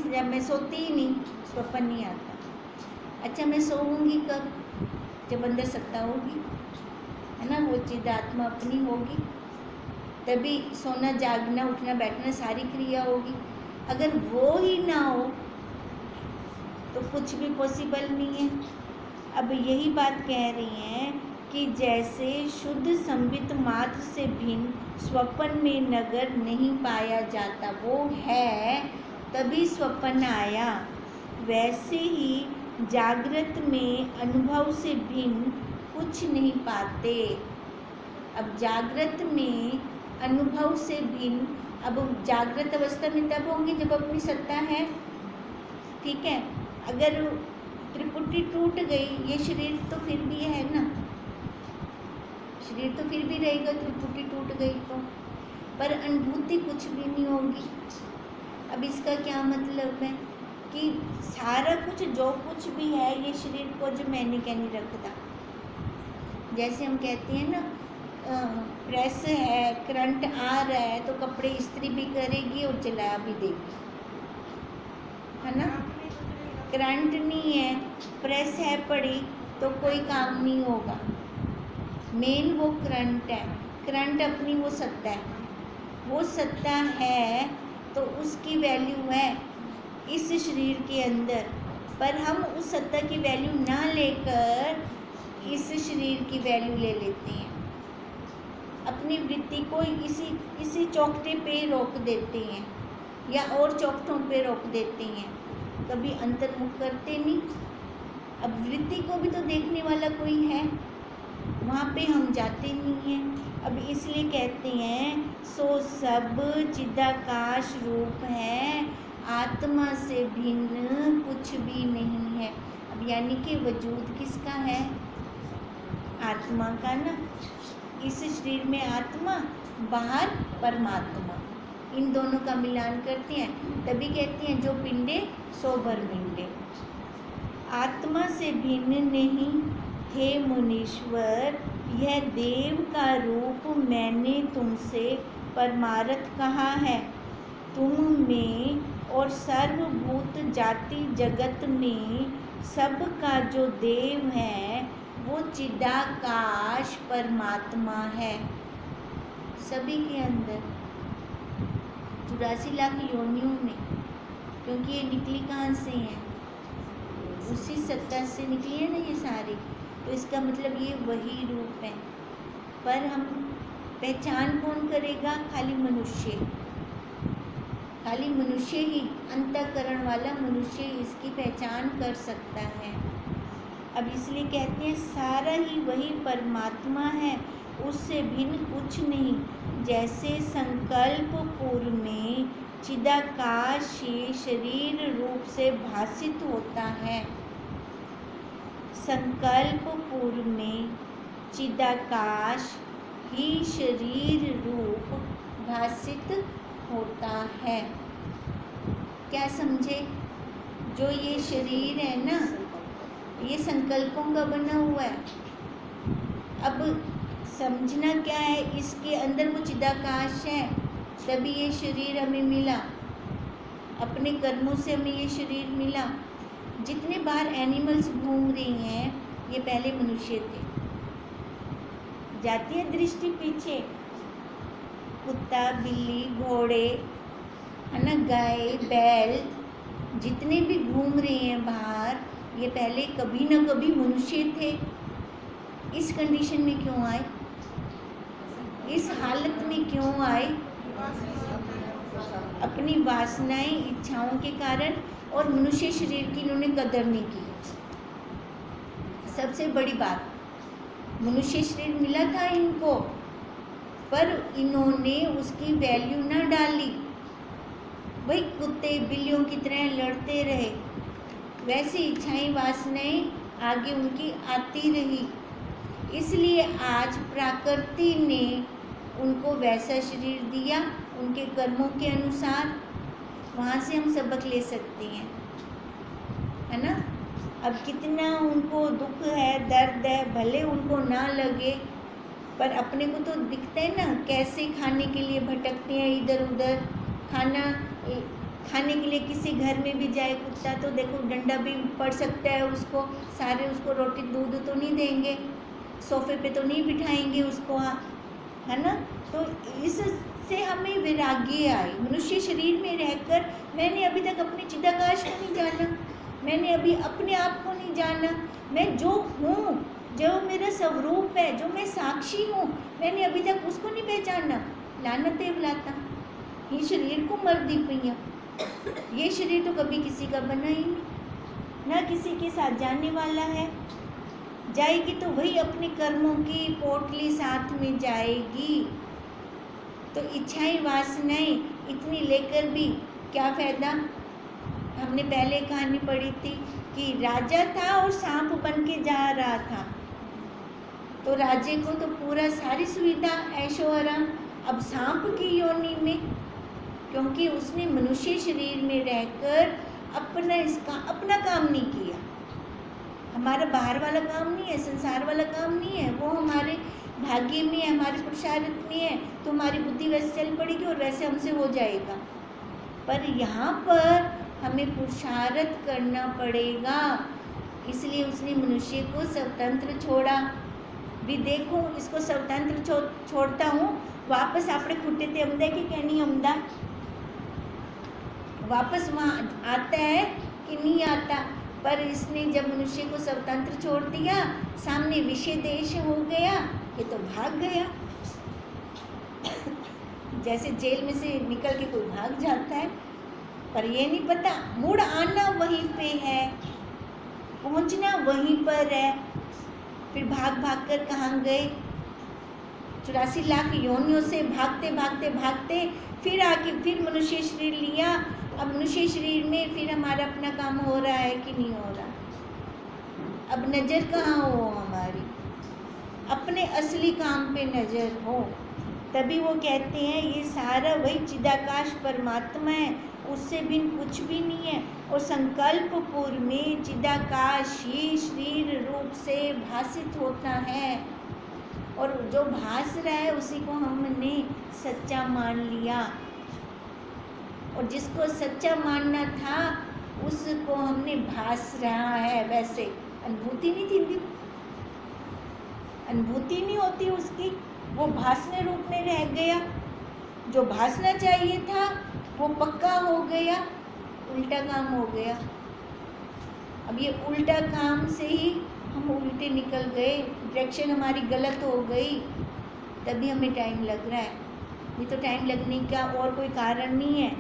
जब मैं सोती ही नहीं, स्वप्न नहीं आता। अच्छा, मैं सोऊंगी कब? जब अंदर सत्ता होगी, है ना, वो चिदात्मा अपनी होगी, तभी सोना जागना उठना बैठना सारी क्रिया होगी। अगर वो ही ना हो तो कुछ भी पॉसिबल नहीं है। अब यही बात कह रही हैं कि जैसे शुद्ध संबित मात्र से भिन्न स्वप्न में नगर नहीं पाया जाता, वो है तभी स्वप्न आया, वैसे ही जागृत में अनुभव से भिन्न कुछ नहीं पाते। अब जागृत में अनुभव से भिन्न, अब जागृत अवस्था में तब होंगे जब अपनी सत्ता है, ठीक है। अगर त्रिपुटी टूट गई, ये शरीर तो फिर भी है ना, शरीर तो फिर भी रहेगा, त्रिपुटी टूट गई तो, पर अनुभूति कुछ भी नहीं होगी। अब इसका क्या मतलब है कि सारा कुछ जो कुछ भी है ये शरीर को जो मैंने क्या नहीं रखता। जैसे हम कहते हैं ना, प्रेस है, करंट आ रहा है तो कपड़े इस्त्री भी करेगी और चला भी देगी, है ना। करंट नहीं है, प्रेस है पड़ी तो कोई काम नहीं होगा। मेन वो करंट है, करंट अपनी वो सत्ता है, वो सत्ता है तो उसकी वैल्यू है इस शरीर के अंदर। पर हम उस सत्ता की वैल्यू ना लेकर इस शरीर की वैल्यू ले लेते हैं, अपनी वृत्ति को इसी चौखटे पे रोक देते हैं या और चौखटों पे रोक देते हैं, कभी अंतर्मुख करते नहीं। अब वृत्ति को भी तो देखने वाला कोई है, वहाँ पे हम जाते नहीं हैं। अब इसलिए कहते हैं सो सब चिदाकाश रूप है, आत्मा से भिन्न कुछ भी नहीं है। अब यानी कि वजूद किसका है? आत्मा का ना। इस शरीर में आत्मा, बाहर परमात्मा, इन दोनों का मिलान करते हैं, तभी कहते हैं जो पिंडे सो ब्रह्मिंडे। आत्मा से भिन्न नहीं हे मुनीश्वर, यह देव का रूप मैंने तुमसे परमार्थ कहा है। तुम में और सर्वभूत जाति जगत में सब का जो देव है वो चिदाकाश परमात्मा है, सभी के अंदर 84 लाख योनियों में। क्योंकि ये निकली कहाँ से है? उसी सत्ता से निकली है ना ये सारी, तो इसका मतलब ये वही रूप है। पर हम पहचान कौन करेगा? खाली मनुष्य, खाली मनुष्य ही, अंतःकरण वाला मनुष्य इसकी पहचान कर सकता है। अब इसलिए कहते हैं सारा ही वही परमात्मा है, उससे भिन्न कुछ नहीं। जैसे संकल्प पूर्व में चिदाकाश शरीर रूप से भासित होता है, संकल्प पूर्व में चिदाकाश ही शरीर रूप भासित होता है। क्या समझे? जो ये शरीर है ना, ये संकल्पों का बना हुआ है। अब समझना क्या है, इसके अंदर वो चिदाकाश है, तभी ये शरीर हमें मिला, अपने कर्मों से हमें ये शरीर मिला। जितने बाहर एनिमल्स घूम रही हैं ये पहले मनुष्य थे। जाती है दृष्टि पीछे, कुत्ता, बिल्ली, घोड़े, है ना, गाय, बैल, जितने भी घूम रहे हैं बाहर, ये पहले कभी ना कभी मनुष्य थे। इस कंडीशन में क्यों आए? इस हालत में क्यों आए? अपनी वासनाएं, इच्छाओं के कारण, और मनुष्य शरीर की इन्होंने कदर नहीं की। सबसे बड़ी बात, मनुष्य शरीर मिला था इनको, पर इन्होंने उसकी वैल्यू ना डाली। वही कुत्ते बिल्लियों की तरह लड़ते रहे, वैसी इच्छाएं वासनाएं आगे उनकी आती रही। इसलिए आज प्रकृति ने उनको वैसा शरीर दिया उनके कर्मों के अनुसार। वहाँ से हम सबक ले सकते हैं, है ना। अब कितना उनको दुख है, दर्द है, भले उनको ना लगे, पर अपने को तो दिखता है ना, कैसे खाने के लिए भटकते हैं इधर उधर। खाना खाने के लिए किसी घर में भी जाए कुत्ता तो देखो डंडा भी पड़ सकता है उसको, सारे उसको रोटी दूध तो नहीं देंगे, सोफे पे तो नहीं बिठाएंगे उसको, है ना। तो इससे हमें वैराग्य आई। मनुष्य शरीर में रहकर मैंने अभी तक अपने चिदाकाश को नहीं जाना, मैंने अभी अपने आप को नहीं जाना, मैं जो हूँ, जो मेरा स्वरूप है, जो मैं साक्षी हूँ, मैंने अभी तक उसको नहीं पहचाना। लानत है बुलाता ये शरीर को मर दी पैया, ये शरीर तो कभी किसी का बना ही नहीं, ना किसी के साथ जाने वाला है। जाएगी तो वही अपने कर्मों की पोटली साथ में जाएगी। तो इच्छाएं वासनाएं इतनी लेकर भी क्या फ़ायदा। हमने पहले कहानी पढ़ी थी कि राजा था और सांप बन के जा रहा था, तो राजे को तो पूरा सारी सुविधा ऐशो आराम, अब सांप की योनि में, क्योंकि उसने मनुष्य शरीर में रहकर अपना काम नहीं किया। हमारा बाहर वाला काम नहीं है, संसार वाला काम नहीं है, वो हमारे भाग्य में है, हमारे पुरुषार्थ में है, तो हमारी बुद्धि वैसे चल पड़ेगी और वैसे हमसे हो जाएगा। पर यहाँ पर हमें पुरुषार्थ करना पड़ेगा, इसलिए उसने मनुष्य को स्वतंत्र छोड़ा। भी देखो इसको स्वतंत्र छोड़ता हूँ, वापस आपने खुट्टे ते अमदा कि कहनी अमदा, वापस वहाँ आता है कि नहीं आता। पर इसने जब मनुष्य को स्वतंत्र छोड़ दिया, सामने विषय देश हो गया, ये तो भाग गया। जैसे जेल में से निकल के कोई भाग जाता है, पर ये नहीं पता मुड़ आना वहीं पे है, पहुंचना वहीं पर है। फिर भाग भाग कर कहाँ गए, 84 लाख योनियों से भागते भागते भागते फिर आके फिर मनुष्य शरीर लिया। अब मनुष्य शरीर में फिर हमारा अपना काम हो रहा है कि नहीं हो रहा। अब नज़र कहाँ हो हमारी, अपने असली काम पे नज़र हो। तभी वो कहते हैं ये सारा वही चिदाकाश परमात्मा है, उससे भिन्न कुछ भी नहीं है। और संकल्पपुर में चिदाकाश ही शरीर रूप से भासित होता है, और जो भास रहा है उसी को हमने सच्चा मान लिया, और जिसको सच्चा मानना था उसको हमने भास रहा है। वैसे अनुभूति नहीं थी, अनुभूति नहीं होती उसकी, वो भासने रूप में रह गया। जो भासना चाहिए था वो पक्का हो गया, उल्टा काम हो गया। अब ये उल्टा काम से ही हम उल्टे निकल गए, डायरेक्शन हमारी गलत हो गई, तभी हमें टाइम लग रहा है। ये तो टाइम लगने का और कोई कारण नहीं है।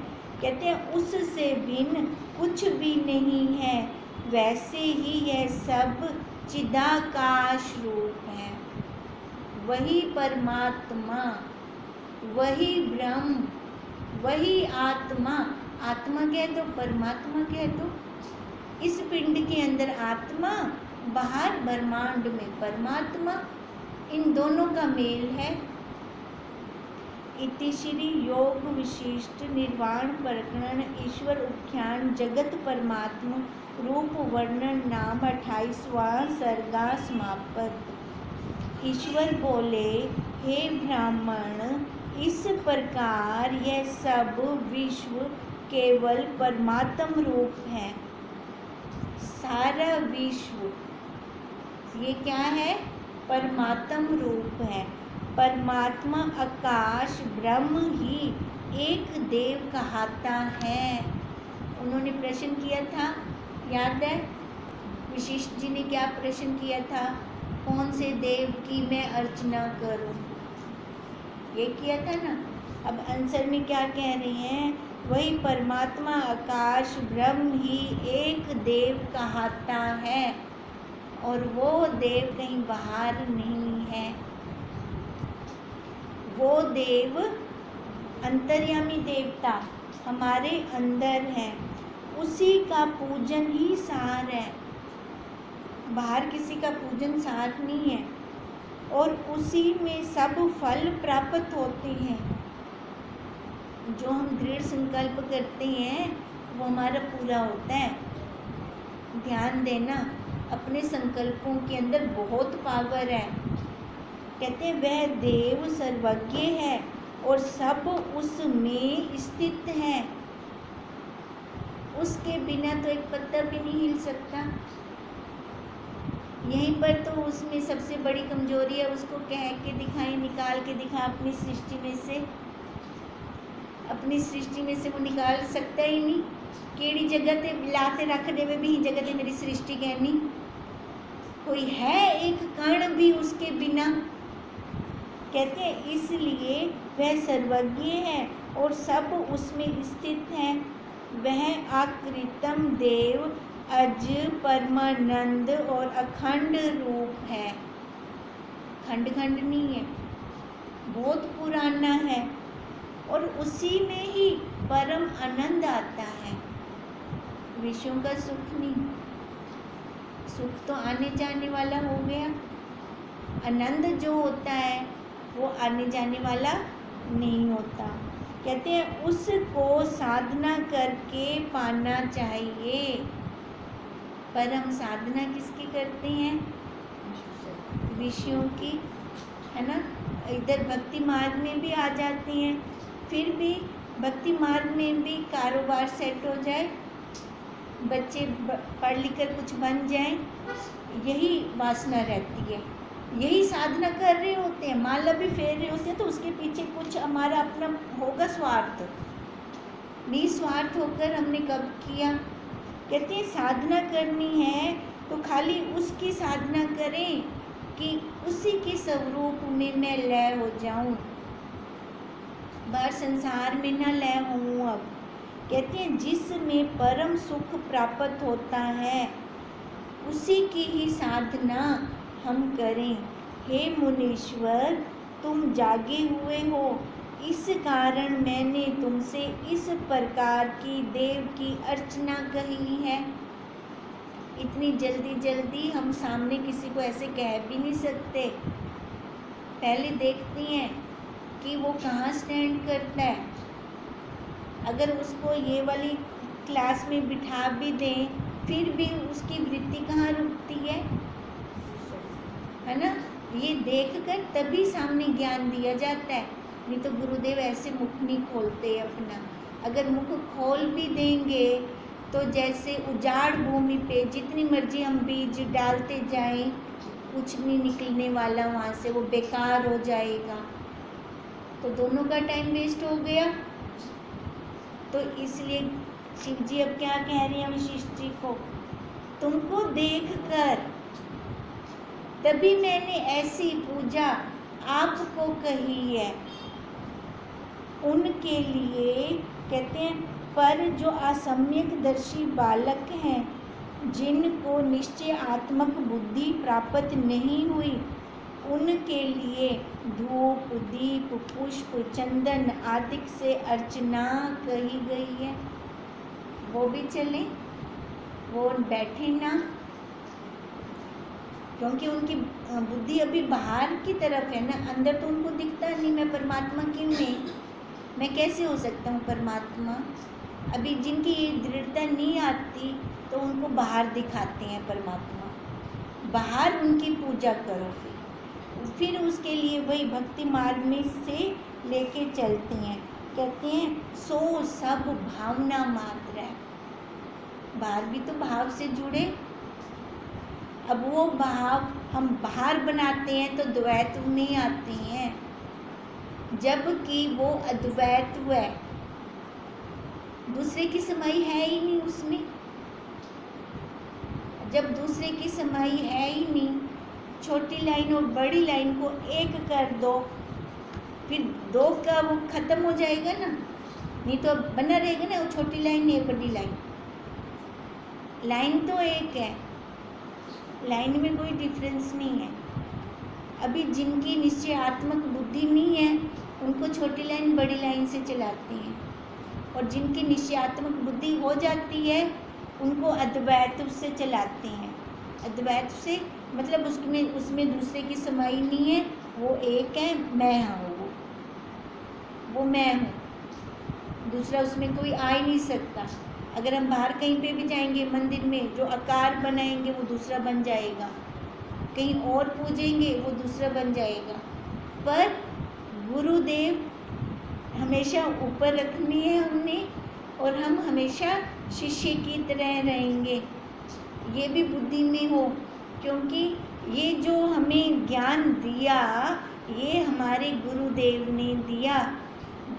कहते हैं उससे भिन्न कुछ भी नहीं है, वैसे ही यह सब चिदाकाश रूप है। वही परमात्मा, वही ब्रह्म, वही आत्मा। आत्मा कह दो, परमात्मा कह दो। इस पिंड के अंदर आत्मा, बाहर ब्रह्मांड में परमात्मा, इन दोनों का मेल है। इति श्री योग विशिष्ट निर्वाण प्रकरण ईश्वर उपाख्यान जगत परमात्मा रूप वर्णन नाम 28वां सर्गा समाप्त। ईश्वर बोले, हे ब्राह्मण, इस प्रकार यह सब विश्व केवल परमात्म रूप है। सारा विश्व ये क्या है, परमात्म रूप है। परमात्मा आकाश ब्रह्म ही एक देव कहता है। उन्होंने प्रश्न किया था, याद है विशिष्ट जी ने क्या प्रश्न किया था, कौन से देव की मैं अर्चना करूं, ये किया था ना। अब आंसर में क्या कह रहे हैं, वही परमात्मा आकाश ब्रह्म ही एक देव कहता है, और वो देव कहीं बाहर नहीं है। वो देव अंतर्यामी देवता हमारे अंदर है, उसी का पूजन ही सार है। बाहर किसी का पूजन सार नहीं है, और उसी में सब फल प्राप्त होते हैं। जो हम दृढ़ संकल्प करते हैं वो हमारा पूरा होता है। ध्यान देना, अपने संकल्पों के अंदर बहुत पावर है। कहते हैं वह देव सर्वज्ञ है और सब उसमें स्थित है। उसके बिना तो एक पत्ता भी नहीं हिल सकता। यहीं पर तो उसमें सबसे बड़ी कमजोरी है, उसको कह के दिखाएं, निकाल के दिखा अपनी सृष्टि में से, अपनी सृष्टि में से वो निकाल सकता ही नहीं। केड़ी जगह ते लाते रख देवे भी ही जगह ते मेरी सृष्टि कहनी, कोई है एक कण भी उसके बिना। कहते हैं इसलिए वह सर्वज्ञ है और सब उसमें स्थित है। वह आकृतम देव अज परमानंद और अखंड रूप है। खंड खंड नहीं है, बहुत पुराना है और उसी में ही परम आनंद आता है। विषयों का सुख नहीं, सुख तो आने जाने वाला हो गया, आनंद जो होता है वो आने जाने वाला नहीं होता। कहते हैं उसको साधना करके पाना चाहिए। पर हम साधना किसकी करते हैं? विषयों की, है ना। इधर भक्ति मार्ग में भी आ जाते हैं, फिर भी भक्ति मार्ग में भी कारोबार सेट हो जाए, बच्चे पढ़ लिख कर कुछ बन जाएं, यही वासना रहती है, यही साधना कर रहे होते हैं, माला भी फेर रहे होते हैं, तो उसके पीछे कुछ हमारा अपना होगा स्वार्थ। निस्वार्थ होकर हमने कब किया? कहते हैं साधना करनी है तो खाली उसकी साधना करें कि उसी के स्वरूप में मैं लय हो जाऊं, बाहर संसार में न लय हूँ। अब कहते हैं जिसमें परम सुख प्राप्त होता है उसी की ही साधना हम करें। हे मुनीश्वर, तुम जागे हुए हो, इस कारण मैंने तुमसे इस प्रकार की देव की अर्चना कही है। इतनी जल्दी जल्दी हम सामने किसी को ऐसे कह भी नहीं सकते, पहले देखते हैं कि वो कहाँ स्टैंड करता है। अगर उसको ये वाली क्लास में बिठा भी दें फिर भी उसकी वृत्ति कहाँ रुकती है ना। ये देखकर तभी सामने ज्ञान दिया जाता है, नहीं तो गुरुदेव ऐसे मुख नहीं खोलते अपना। अगर मुख खोल भी देंगे तो जैसे उजाड़ भूमि पे जितनी मर्जी हम बीज डालते जाएं कुछ नहीं निकलने वाला, वहाँ से वो बेकार हो जाएगा, तो दोनों का टाइम वेस्ट हो गया। तो इसलिए शिव जी अब क्या कह रहे हैं वशिष्ठ जी को, तुमको देखकर तभी मैंने ऐसी पूजा आपको कही है। उनके लिए कहते हैं, पर जो असम्यक दर्शी बालक हैं, जिनको निश्चय आत्मक बुद्धि प्राप्त नहीं हुई, उनके लिए धूप दीप पुष्प चंदन आदि से अर्चना कही गई है। वो भी चलें, वो बैठे ना, क्योंकि उनकी बुद्धि अभी बाहर की तरफ है ना, अंदर तो उनको दिखता नहीं मैं परमात्मा क्यों नहीं, मैं कैसे हो सकता हूँ परमात्मा। अभी जिनकी ये दृढ़ता नहीं आती तो उनको बाहर दिखाते हैं परमात्मा, बाहर उनकी पूजा करो, फिर उसके लिए वही भक्ति मार्ग में से लेके चलते हैं। कहते हैं सो सब भावना मात्र है, बाहर भी तो भाव से जुड़े। अब वो भाव हम बाहर बनाते हैं तो द्वैत में आते हैं, जबकि वो अद्वैत है, दूसरे की समाई है ही नहीं उसमें। जब दूसरे की समाई है ही नहीं, छोटी लाइन और बड़ी लाइन को एक कर दो, फिर दो का वो खत्म हो जाएगा ना, नहीं तो बना रहेगा ना वो छोटी लाइन या बड़ी लाइन। लाइन तो एक है, लाइन में कोई डिफरेंस नहीं है। अभी जिनकी निश्चयात्मक बुद्धि नहीं है उनको छोटी लाइन बड़ी लाइन से चलाती हैं, और जिनकी निश्चयात्मक बुद्धि हो जाती है उनको अद्वैत से चलाते हैं। अद्वैत से मतलब उसमें दूसरे की समाई नहीं है, वो एक है, मैं हूँ, वो मैं हूँ, दूसरा उसमें कोई आ ही नहीं सकता। अगर हम बाहर कहीं पे भी जाएंगे मंदिर में, जो आकार बनाएंगे वो दूसरा बन जाएगा, कहीं और पूजेंगे वो दूसरा बन जाएगा। पर गुरुदेव हमेशा ऊपर रखनी है हमने, और हम हमेशा शिष्य की तरह रहेंगे, ये भी बुद्धि में हो, क्योंकि ये जो हमें ज्ञान दिया ये हमारे गुरुदेव ने दिया।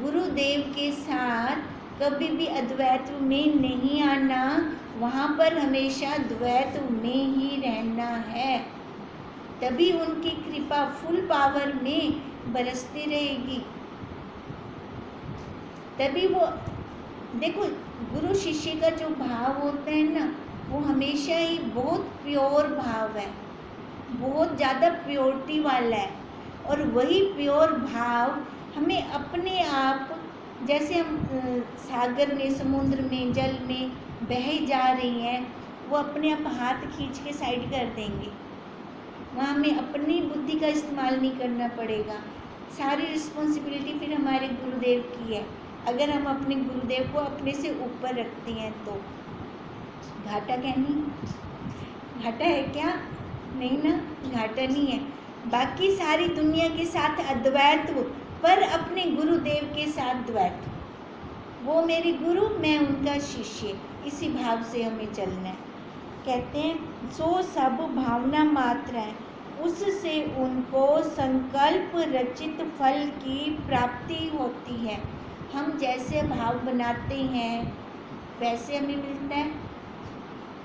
गुरुदेव के साथ कभी भी अद्वैत में नहीं आना, वहाँ पर हमेशा द्वैत में ही रहना है, तभी उनकी कृपा फुल पावर में बरसती रहेगी। तभी वो देखो, गुरु शिष्य का जो भाव होता है ना, वो हमेशा ही बहुत प्योर भाव है, बहुत ज़्यादा प्योरिटी वाला है। और वही प्योर भाव हमें अपने आप, जैसे हम सागर में, समुद्र में, जल में बह जा रही हैं, वो अपने आप हाथ खींच के साइड कर देंगे। वहाँ हमें अपनी बुद्धि का इस्तेमाल नहीं करना पड़ेगा। सारी रिस्पॉन्सिबिलिटी फिर हमारे गुरुदेव की है। अगर हम अपने गुरुदेव को अपने से ऊपर रखते हैं तो घाटा क्या नहीं, घाटा है क्या? नहीं ना, घाटा नहीं है। बाकी सारी दुनिया के साथ अद्वैत हो, पर अपने गुरुदेव के साथ द्वैत। वो मेरे गुरु, मैं उनका शिष्य, इसी भाव से हमें चलना है। कहते हैं सो सब भावना मात्र है, उससे उनको संकल्प रचित फल की प्राप्ति होती है। हम जैसे भाव बनाते हैं वैसे हमें मिलता है।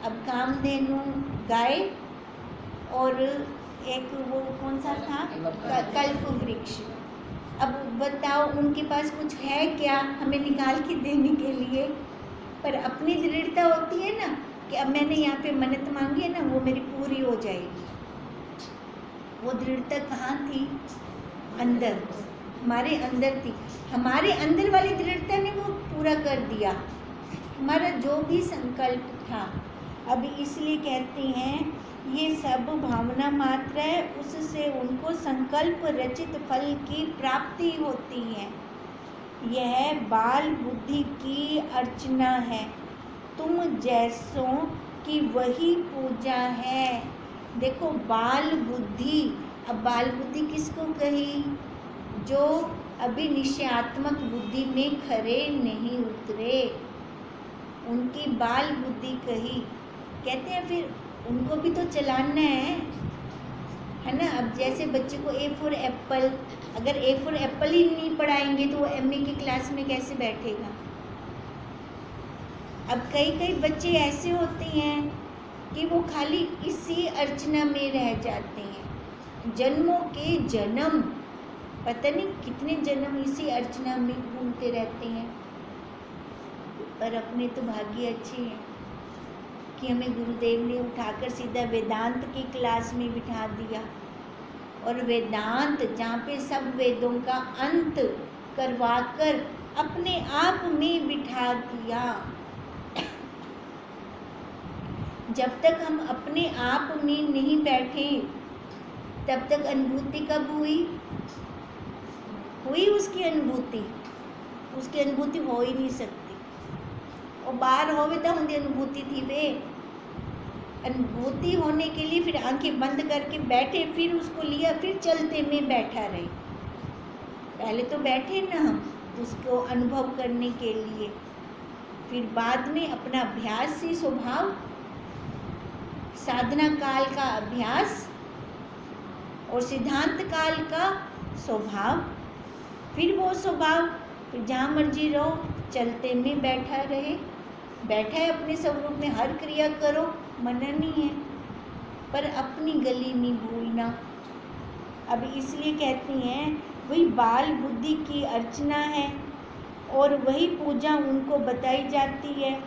अब कामधेनु गाय और एक वो कौन सा था, कल्प वृक्ष। अब बताओ उनके पास कुछ है क्या हमें निकाल के देने के लिए? पर अपनी दृढ़ता होती है ना कि अब मैंने यहाँ पे मन्नत मांगी है ना, वो मेरी पूरी हो जाएगी। वो दृढ़ता कहाँ थी? अंदर, हमारे अंदर थी। हमारे अंदर वाली दृढ़ता ने वो पूरा कर दिया हमारा जो भी संकल्प था। अब इसलिए कहते हैं ये सब भावना मात्र है, उससे उनको संकल्प रचित फल की प्राप्ति होती है। यह बाल बुद्धि की अर्चना है, तुम जैसों की वही पूजा है। देखो बाल बुद्धि, अब बाल बुद्धि किसको कही? जो अभी निश्चयात्मक बुद्धि में खरे नहीं उतरे, उनकी बाल बुद्धि कही। कहते हैं फिर उनको भी तो चलाना है ना। अब जैसे बच्चे को ए फॉर एप्पल, अगर ए फॉर एप्पल ही नहीं पढ़ाएंगे तो वो एमए की क्लास में कैसे बैठेगा? अब कई बच्चे ऐसे होते हैं कि वो खाली इसी अर्चना में रह जाते हैं, जन्मों के जन्म, पता नहीं कितने जन्म इसी अर्चना में घूमते रहते हैं। पर अपने तो भाग्य अच्छे हैं कि हमें गुरुदेव ने उठाकर सीधा वेदांत की क्लास में बिठा दिया। और वेदांत जहाँ पे सब वेदों का अंत करवाकर अपने आप में बिठा दिया। जब तक हम अपने आप में नहीं बैठे तब तक अनुभूति कब हुई? उसकी अनुभूति हो ही नहीं सकती। और बाहर होवे तो उनकी अनुभूति थी। वे अनुभूति होने के लिए फिर आंखें बंद करके बैठे, फिर उसको लिया, फिर चलते में बैठा रहे। पहले तो बैठे ना हम उसको अनुभव करने के लिए, फिर बाद में अपना अभ्यास से स्वभाव, साधना काल का अभ्यास और सिद्धांत काल का स्वभाव, फिर वो स्वभाव फिर जहाँ मर्जी रहो चलते में बैठा रहे। बैठा है अपने स्वरूप में, हर क्रिया करो, मना नहीं है, पर अपनी गली नहीं भूलना। अब इसलिए कहते हैं वही बाल बुद्धि की अर्चना है और वही पूजा उनको बताई जाती है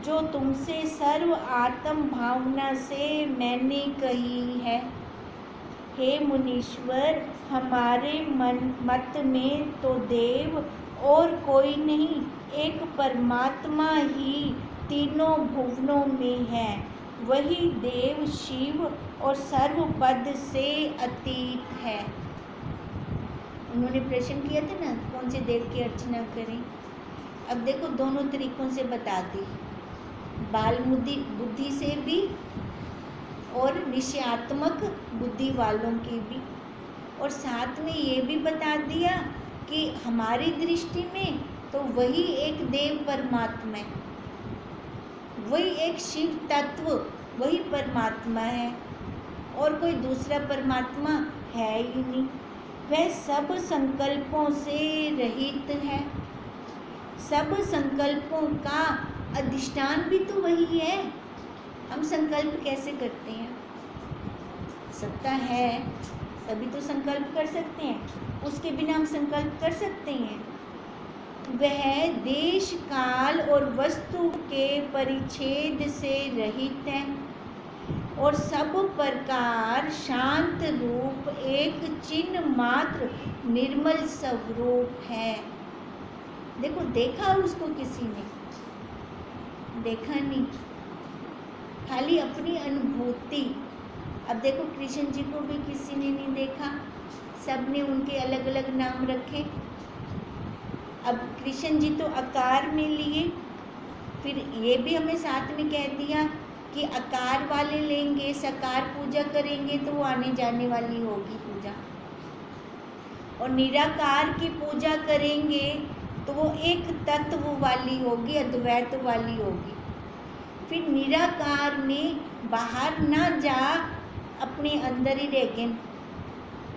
जो तुमसे सर्व आत्म भावना से मैंने कही है। हे मुनीश्वर, हमारे मत में तो देव और कोई नहीं, एक परमात्मा ही तीनों भुवनों में है। वही देव शिव और सर्व पद से अतीत है। उन्होंने प्रश्न किया था ना कौन से देव की अर्चना करें। अब देखो दोनों तरीकों से बता दी, बाल बुद्धि से भी और निश्चयात्मक बुद्धि वालों की भी, और साथ में ये भी बता दिया कि हमारी दृष्टि में तो वही एक देव परमात्मा है। वही एक शिव तत्व, वही परमात्मा है और कोई दूसरा परमात्मा है ही नहीं। वह सब संकल्पों से रहित है, सब संकल्पों का अधिष्ठान भी तो वही है। हम संकल्प कैसे करते हैं? सत्ता है तभी तो संकल्प कर सकते हैं, उसके बिना हम संकल्प कर सकते हैं? वह देश काल और वस्तु के परिच्छेद से रहित है और सब प्रकार शांत रूप एक चिन्ह मात्र निर्मल स्वरूप है। देखो, देखा उसको किसी ने? देखा नहीं, खाली अपनी अनुभूति। अब देखो, कृष्ण जी को भी किसी ने नहीं देखा, सबने उनके अलग अलग नाम रखे। अब कृष्ण जी तो आकार में लिए, फिर ये भी हमें साथ में कह दिया कि आकार वाले लेंगे, साकार पूजा करेंगे तो वो आने जाने वाली होगी पूजा, और निराकार की पूजा करेंगे तो वो एक तत्व वाली होगी, अद्वैत वाली होगी। फिर निराकार में बाहर ना जा, अपने अंदर ही रह गए।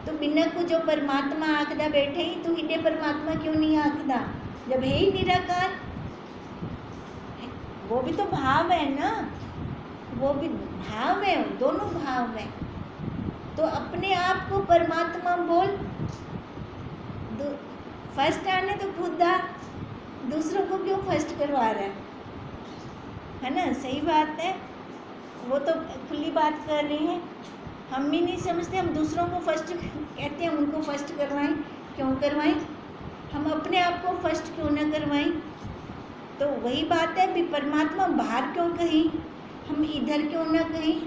तो बिना को जो परमात्मा आखदा बैठे ही, तो हिडे परमात्मा क्यों नहीं आखदा जब है ही निराकार? वो भी तो भाव है ना, वो भी भाव है, दोनों भाव है। तो अपने आप को परमात्मा बोल, फर्स्ट आने तो खुद आ, दूसरों को क्यों फर्स्ट करवा रहा है ना? सही बात है, वो तो खुली बात कर रहे हैं। हम भी नहीं समझते, हम दूसरों को फर्स्ट कहते हैं, उनको फर्स्ट करवाएं। क्यों करवाएं? हम अपने आप को फर्स्ट क्यों ना करवाएं? तो वही बात है भी, परमात्मा बाहर क्यों कहीं, हम इधर क्यों ना कहीं?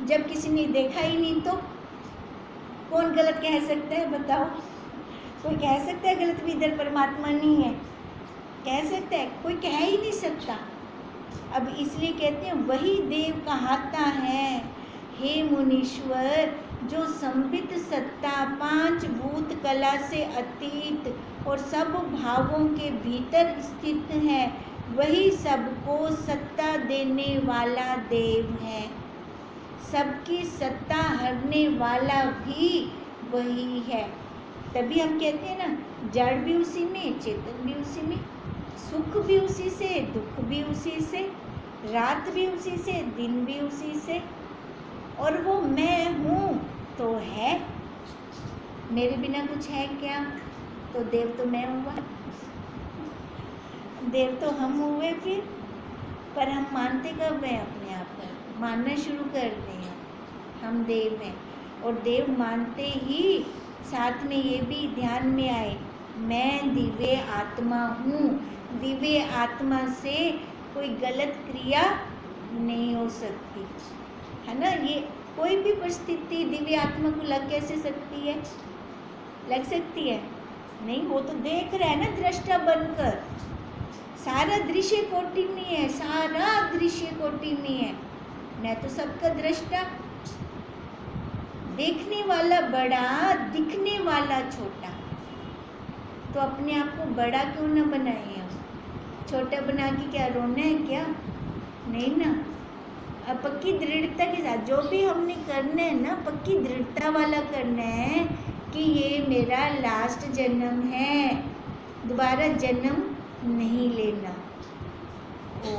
जब किसी ने देखा ही नहीं तो कौन गलत कह सकता है? बताओ, कोई कह सकता है गलत भी इधर परमात्मा नहीं है? कह सकता है? कोई कह ही नहीं सकता। अब इसलिए कहते हैं वही देव कहाता है, हे मुनीश्वर, जो संबित सत्ता पांच भूत कला से अतीत और सब भावों के भीतर स्थित है, वही सबको सत्ता देने वाला देव है। सबकी सत्ता हरने वाला भी वही है। तभी हम कहते हैं ना, जड़ भी उसी में, चेतन भी उसी में, सुख भी उसी से, दुख भी उसी से, रात भी उसी से, दिन भी उसी से। और वो मैं हूँ तो है, मेरे बिना कुछ है क्या? तो देव तो मैं हुआ, देव तो हम हुए फिर। पर हम मानते कब हैं अपने आप को? मानना शुरू करते हैं हम देव हैं, और देव मानते ही साथ में ये भी ध्यान में आए, मैं दिव्य आत्मा हूँ। दिव्य आत्मा से कोई गलत क्रिया नहीं हो सकती, है ना? ये कोई भी परिस्थिति दिव्य आत्मा को लग कैसे सकती है? लग सकती है? नहीं, वो तो देख रहा है ना, दृष्टा बनकर। सारा दृश्य कोटि में है, सारा दृश्य कोटि में है। मैं तो सबका दृष्टा, देखने वाला बड़ा, दिखने वाला छोटा। तो अपने आप को बड़ा क्यों न बनाए हम? छोटा बना के क्या रोना है क्या? नहीं ना। अब पक्की दृढ़ता के साथ जो भी हमने करना है ना, पक्की दृढ़ता वाला करना है कि ये मेरा लास्ट जन्म है, दोबारा जन्म नहीं लेना। ओ